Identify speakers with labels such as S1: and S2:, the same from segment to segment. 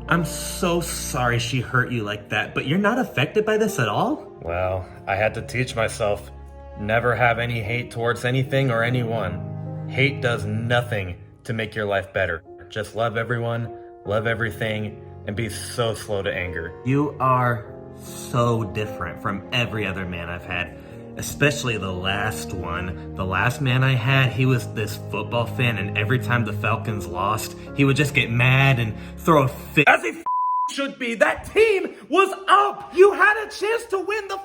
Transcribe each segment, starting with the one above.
S1: I'm so sorry she hurt you like that, but you're not affected by this at all?
S2: Well, I had to teach myself never have any hate towards anything or anyone. Hate does nothing to make your life better. Just love everyone, love everything, and be so slow to anger.
S1: You are so different from every other man I've had, especially the last one. The last man I had, he was this football fan, and every time the Falcons lost, he would just get mad and throw a fit. As he should be. That team was up. You had a chance to win the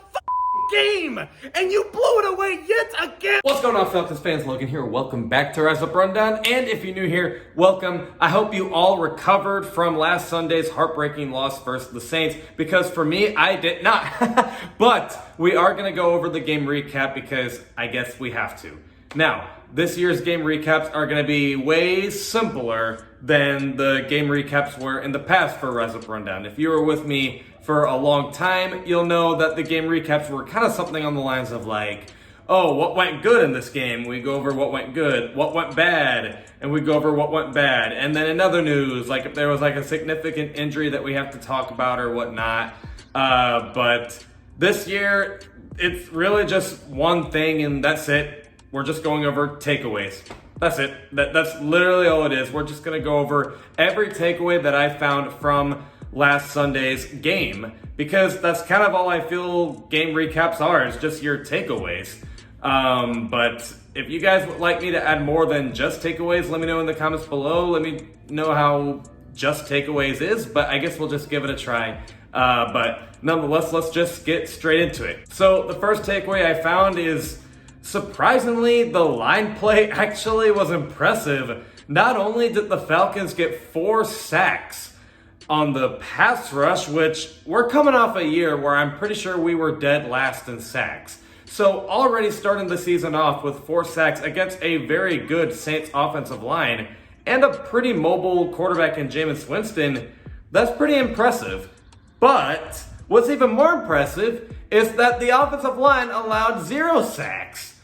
S1: game, and you blew it away yet again.
S2: What's going on, Falcons fans? Logan here. Welcome back to Rise Up Rundown. And if you're new here, welcome. I hope you all recovered from last Sunday's heartbreaking loss versus the Saints, because for me, I did not. But we are going to go over the game recap because I guess we have to. Now, this year's game recaps are going to be way simpler than the game recaps were in the past for Rise Up Rundown. If you were with me for a long time, you'll know that the game recaps were kind of something on the lines of like, oh, what went good in this game? We go over what went good, what went bad, and we go over what went bad. And then in other news, like if there was like a significant injury that we have to talk about or whatnot. But this year, it's really just one thing and that's it. We're just going over takeaways. That's it. That's literally all it is. We're just going to go over every takeaway that I found from last Sunday's game, because that's kind of all I feel game recaps are, is just your takeaways. But if you guys would like me to add more than just takeaways, let me know in the comments below. Let me know how just takeaways is, but I guess we'll just give it a try. But nonetheless, let's just get straight into it. So the first takeaway I found is, surprisingly, the line play actually was impressive. Not only did the Falcons get 4 sacks on the pass rush, which we're coming off a year where I'm pretty sure we were dead last in sacks. So already starting the season off with 4 sacks against a very good Saints offensive line and a pretty mobile quarterback in Jameis Winston, that's pretty impressive. But what's even more impressive is that the offensive line allowed 0 sacks.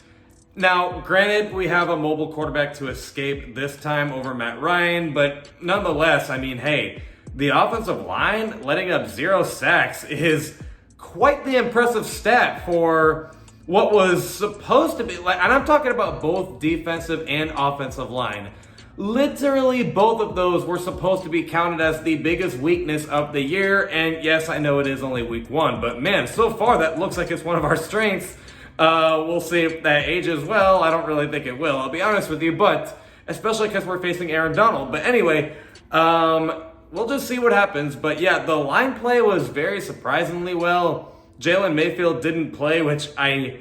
S2: Now, granted, we have a mobile quarterback to escape this time over Matt Ryan, but nonetheless, I mean, hey, the offensive line letting up 0 sacks is quite the impressive stat for what was supposed to be, like, and I'm talking about both defensive and offensive line. Literally, both of those were supposed to be counted as the biggest weakness of the year, and yes, I know it is only week 1, but man, so far that looks like it's one of our strengths. We'll see if that ages well. I don't really think it will, I'll be honest with you, but especially because we're facing Aaron Donald. But anyway, we'll just see what happens. But yeah, the line play was very surprisingly well. Jalen Mayfield didn't play, which I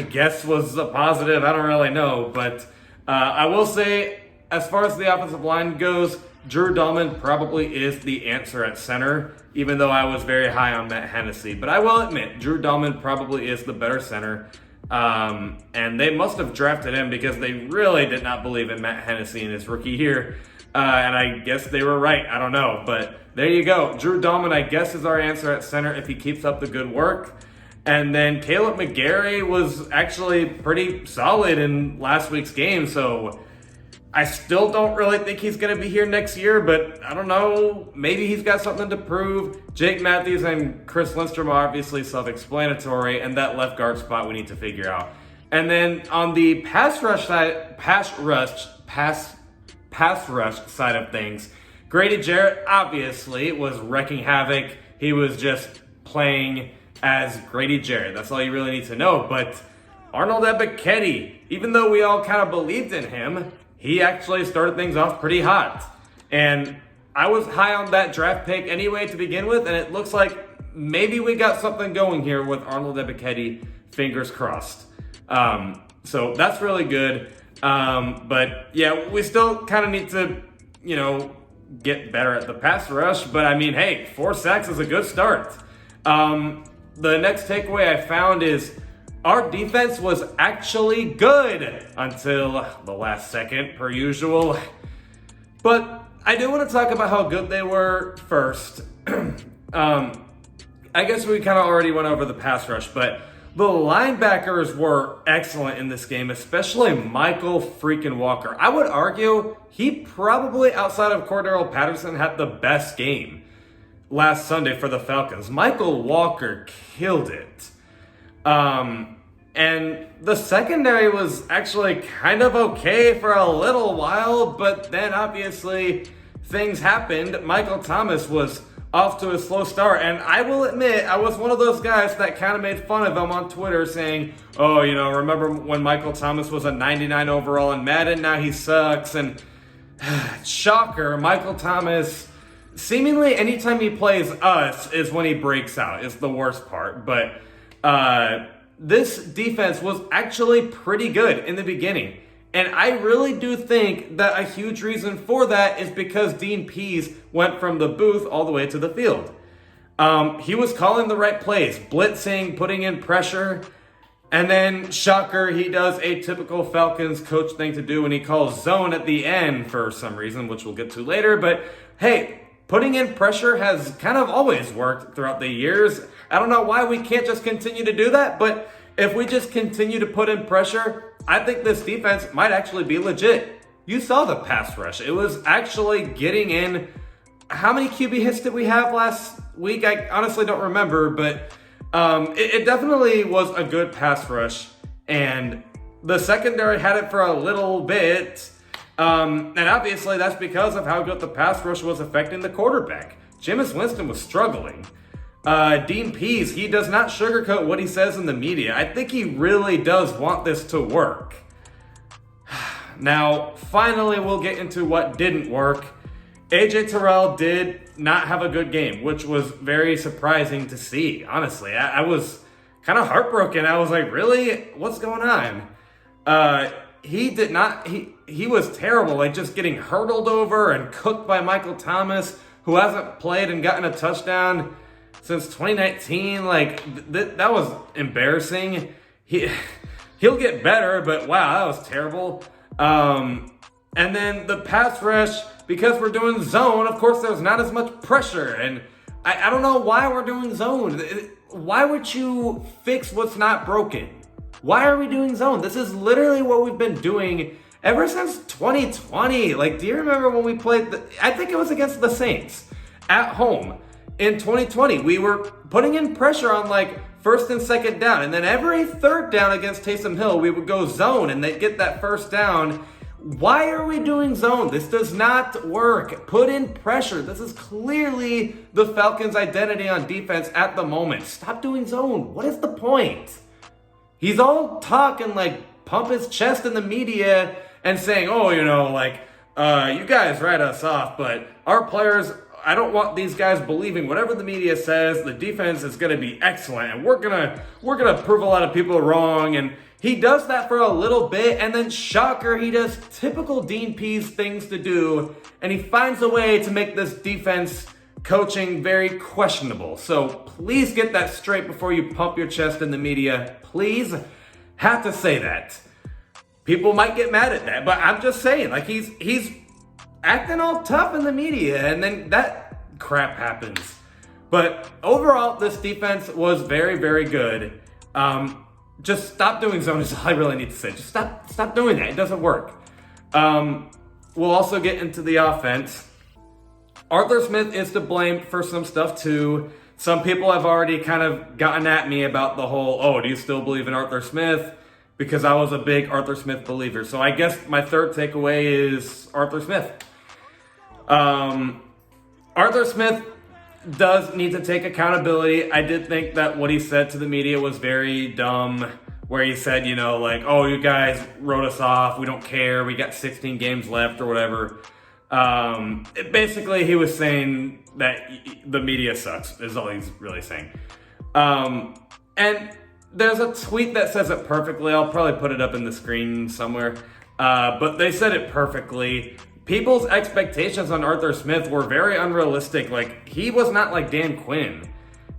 S2: guess was a positive. I don't really know. But I will say, as far as the offensive line goes, Drew Dalman probably is the answer at center, even though I was very high on Matt Hennessy. But I will admit, Drew Dalman probably is the better center. And they must have drafted him because they really did not believe in Matt Hennessy in his rookie year. And I guess they were right. I don't know. But there you go. Drew Dalman, I guess, is our answer at center if he keeps up the good work. And then Caleb McGarry was actually pretty solid in last week's game. So I still don't really think he's going to be here next year, but I don't know. Maybe he's got something to prove. Jake Matthews and Chris Lindstrom are obviously self-explanatory, and that left guard spot we need to figure out. And then on the pass rush side of things, Grady Jarrett obviously was wrecking havoc. He was just playing as Grady Jarrett. That's all you really need to know. But Arnold Ebiketie, even though we all kind of believed in him, he actually started things off pretty hot. And I was high on that draft pick anyway to begin with, and it looks like maybe we got something going here with Arnold Ebiketie, fingers crossed. So that's really good. But yeah, we still kind of need to, get better at the pass rush. But I mean, hey, 4 sacks is a good start. The next takeaway I found is our defense was actually good until the last second, per usual. But I do want to talk about how good they were first. I guess we kind of already went over the pass rush, but the linebackers were excellent in this game, especially Michael freaking Walker. I would argue he probably, outside of Cordero Patterson, had the best game. last Sunday for the Falcons. Michael Walker killed it. And the secondary was actually kind of okay for a little while, but then obviously things happened. Michael Thomas was off to a slow start, and I will admit, I was one of those guys that kind of made fun of him on Twitter saying, oh, remember when Michael Thomas was a 99 overall in Madden, now he sucks, and shocker, Michael Thomas, seemingly anytime he plays us is when he breaks out, is the worst part, but this defense was actually pretty good in the beginning. And I really do think that a huge reason for that is because Dean Pease went from the booth all the way to the field. He was calling the right plays, blitzing, putting in pressure. And then, shocker, he does a typical Falcons coach thing to do when he calls zone at the end for some reason, which we'll get to later. But hey, putting in pressure has kind of always worked throughout the years. I don't know why we can't just continue to do that, but if we just continue to put in pressure, I think this defense might actually be legit. You saw the pass rush. It was actually getting in. How many QB hits did we have last week? I honestly don't remember, but it definitely was a good pass rush. And the secondary had it for a little bit. And obviously that's because of how good the pass rush was affecting the quarterback. Jameis Winston was struggling. Dean Pease, he does not sugarcoat what he says in the media. I think he really does want this to work. Now, finally, we'll get into what didn't work. AJ Terrell did not have a good game, which was very surprising to see, honestly. I was kind of heartbroken. I was like, really? What's going on? He did not, he was terrible, like just getting hurdled over and cooked by Michael Thomas, who hasn't played and gotten a touchdown since 2019. Like, that was embarrassing. He'll get better, but wow, that was terrible. And then the pass rush, because we're doing zone, of course there's not as much pressure. And I don't know why we're doing zone. Why would you fix what's not broken? Why are we doing zone? This is literally what we've been doing ever since 2020. Like, do you remember when we played, I think it was against the Saints at home. In 2020, we were putting in pressure on like first and second down. And then every third down against Taysom Hill, we would go zone and they'd get that first down. Why are we doing zone? This does not work. Put in pressure. This is clearly the Falcons' identity on defense at the moment. Stop doing zone. What is the point? He's all talk and like pump his chest in the media and saying, oh, you guys write us off, but our players, I don't want these guys believing whatever the media says. The defense is going to be excellent, and we're gonna prove a lot of people wrong. And he does that for a little bit, and then shocker, he does typical Dean Pease things to do, and he finds a way to make this defense coaching very questionable. So please get that straight before you pump your chest in the media. Please, have to say that. People might get mad at that, but I'm just saying, like he's acting all tough in the media, and then that crap happens. But overall, this defense was very, very good. Just stop doing zone is all I really need to say. Just stop doing that. It doesn't work. We'll also get into the offense. Arthur Smith is to blame for some stuff too. Some people have already kind of gotten at me about the whole, oh, do you still believe in Arthur Smith? Because I was a big Arthur Smith believer. So I guess my third takeaway is Arthur Smith. Arthur Smith does need to take accountability. I did think that what he said to the media was very dumb, where he said, oh, you guys wrote us off. We don't care. We got 16 games left or whatever. Basically, he was saying that the media sucks, is all he's really saying. And there's a tweet that says it perfectly. I'll probably put it up in the screen somewhere. But they said it perfectly. People's expectations on Arthur Smith were very unrealistic. Like, he was not like Dan Quinn.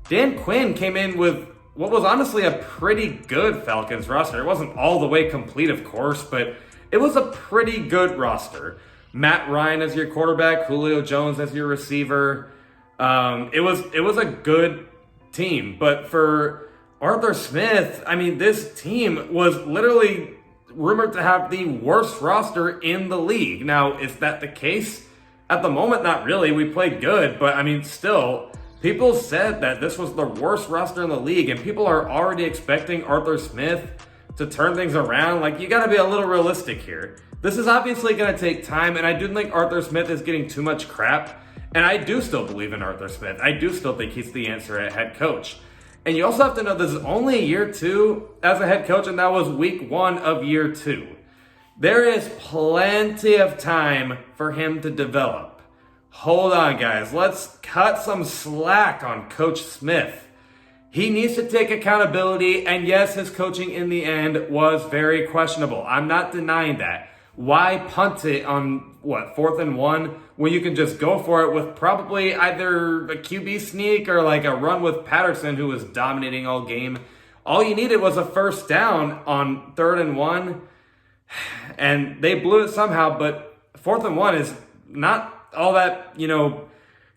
S2: Dan Quinn came in with what was honestly a pretty good Falcons roster. It wasn't all the way complete, of course, but it was a pretty good roster. Matt Ryan as your quarterback, Julio Jones as your receiver. It was a good team. But for Arthur Smith, I mean, this team was literally rumored to have the worst roster in the league. Now, is that the case? At the moment, not really. We played good, but I mean, still, people said that this was the worst roster in the league, and people are already expecting Arthur Smith to turn things around. Like, you got to be a little realistic here. This is obviously going to take time, and I do think Arthur Smith is getting too much crap, and I do still believe in Arthur Smith. I do still think he's the answer at head coach. And you also have to know this is only year 2 as a head coach, and that was week 1 of year 2. There is plenty of time for him to develop. Hold on, guys. Let's cut some slack on Coach Smith. He needs to take accountability, and yes, his coaching in the end was very questionable. I'm not denying that. Why punt it on, 4th and 1, when you can just go for it with probably either a QB sneak or like a run with Patterson, who was dominating all game. All you needed was a first down on 3rd and 1, and they blew it somehow, but 4th and 1 is not all that,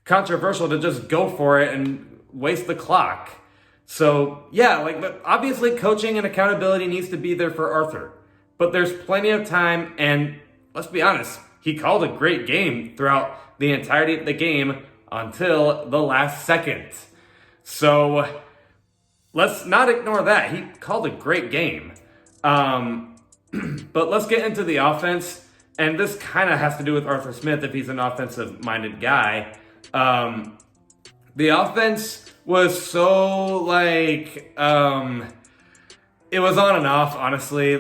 S2: controversial to just go for it and waste the clock. So, yeah, but obviously coaching and accountability needs to be there for Arthur. But there's plenty of time, and let's be honest, he called a great game throughout the entirety of the game until the last second. So let's not ignore that. He called a great game. But let's get into the offense, and this kind of has to do with Arthur Smith if he's an offensive-minded guy. The offense was so, it was on and off, honestly.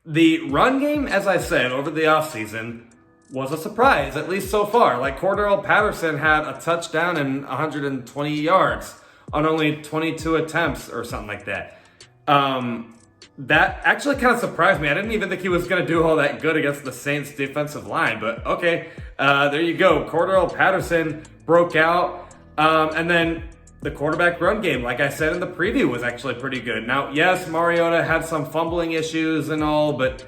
S2: The run game, as I said, over the offseason was a surprise, at least so far. Cordell Patterson had a touchdown and 120 yards on only 22 attempts or something like that. That actually kind of surprised me. I didn't even think he was going to do all that good against the Saints defensive line, but okay, there you go. Cordell Patterson broke out, and then the quarterback run game, like I said in the preview, was actually pretty good. Now, yes, Mariota had some fumbling issues and all, but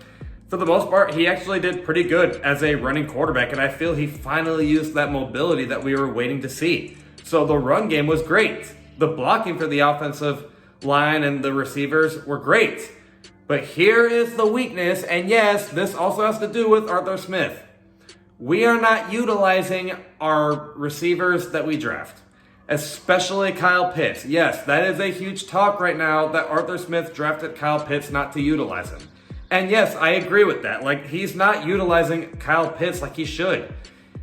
S2: for the most part, he actually did pretty good as a running quarterback, and I feel he finally used that mobility that we were waiting to see. So the run game was great. The blocking for the offensive line and the receivers were great. But here is the weakness, and yes, this also has to do with Arthur Smith. We are not utilizing our receivers that we draft, especially Kyle Pitts. Yes, that is a huge talk right now that Arthur Smith drafted Kyle Pitts not to utilize him. And yes, I agree with that. He's not utilizing Kyle Pitts like he should.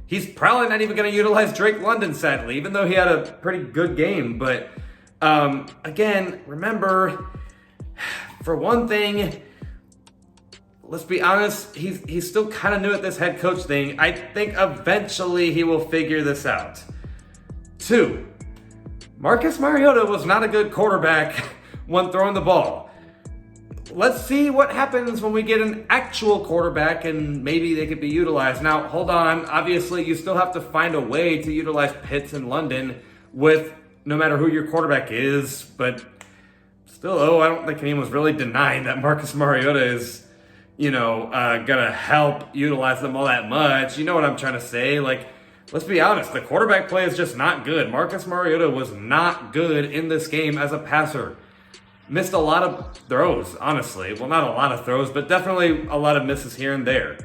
S2: He's probably not even going to utilize Drake London, sadly, even though he had a pretty good game. But again, remember, for one thing, let's be honest, he's still kind of new at this head coach thing. I think eventually he will figure this out. 2, Marcus Mariota was not a good quarterback when throwing the ball. Let's see what happens when we get an actual quarterback and maybe they could be utilized. Now, hold on. Obviously, you still have to find a way to utilize Pitts and London with no matter who your quarterback is. But still, I don't think anyone was really denying that Marcus Mariota is, going to help utilize them all that much. You know what I'm trying to say? Let's be honest. The quarterback play is just not good. Marcus Mariota was not good in this game as a passer. Missed a lot of throws, honestly. Well, not a lot of throws, but definitely a lot of misses here and there.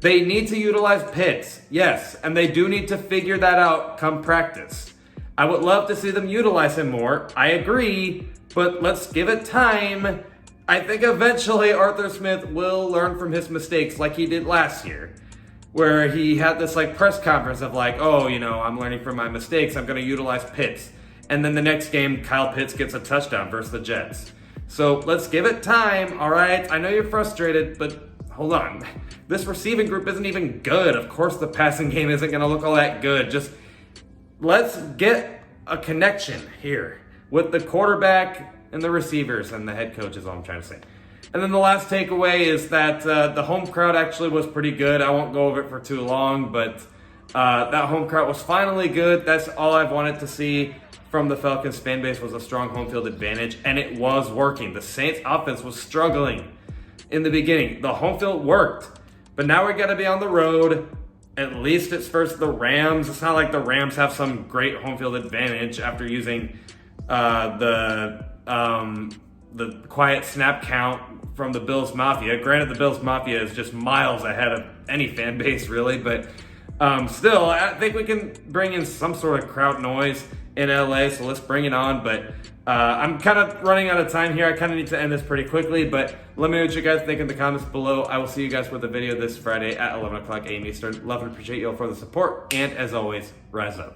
S2: They need to utilize Pitts, yes, and they do need to figure that out come practice. I would love to see them utilize him more. I agree, but let's give it time. I think eventually Arthur Smith will learn from his mistakes like he did last year, where he had this press conference of I'm learning from my mistakes. I'm going to utilize Pitts. And then the next game, Kyle Pitts gets a touchdown versus the Jets. So let's give it time, all right? I know you're frustrated, but hold on. This receiving group isn't even good. Of course the passing game isn't going to look all that good. Just let's get a connection here with the quarterback and the receivers and the head coach is all I'm trying to say. And then the last takeaway is that the home crowd actually was pretty good. I won't go over it for too long, but that home crowd was finally good. That's all I've wanted to see from the Falcons fan base was a strong home field advantage, and it was working. The Saints offense was struggling in the beginning. The home field worked, but now we got to be on the road. At least it's versus the Rams. It's not like the Rams have some great home field advantage after using the quiet snap count from the Bills Mafia. Granted, the Bills Mafia is just miles ahead of any fan base, really, but still, I think we can bring in some sort of crowd noise. in LA, so let's bring it on. But I'm kind of running out of time here. I kind of need to end this pretty quickly, but let me know what you guys think in the comments below. I will see you guys with a video this Friday at 11 o'clock a.m. Eastern. Love and appreciate you all for the support, and as always, rise up.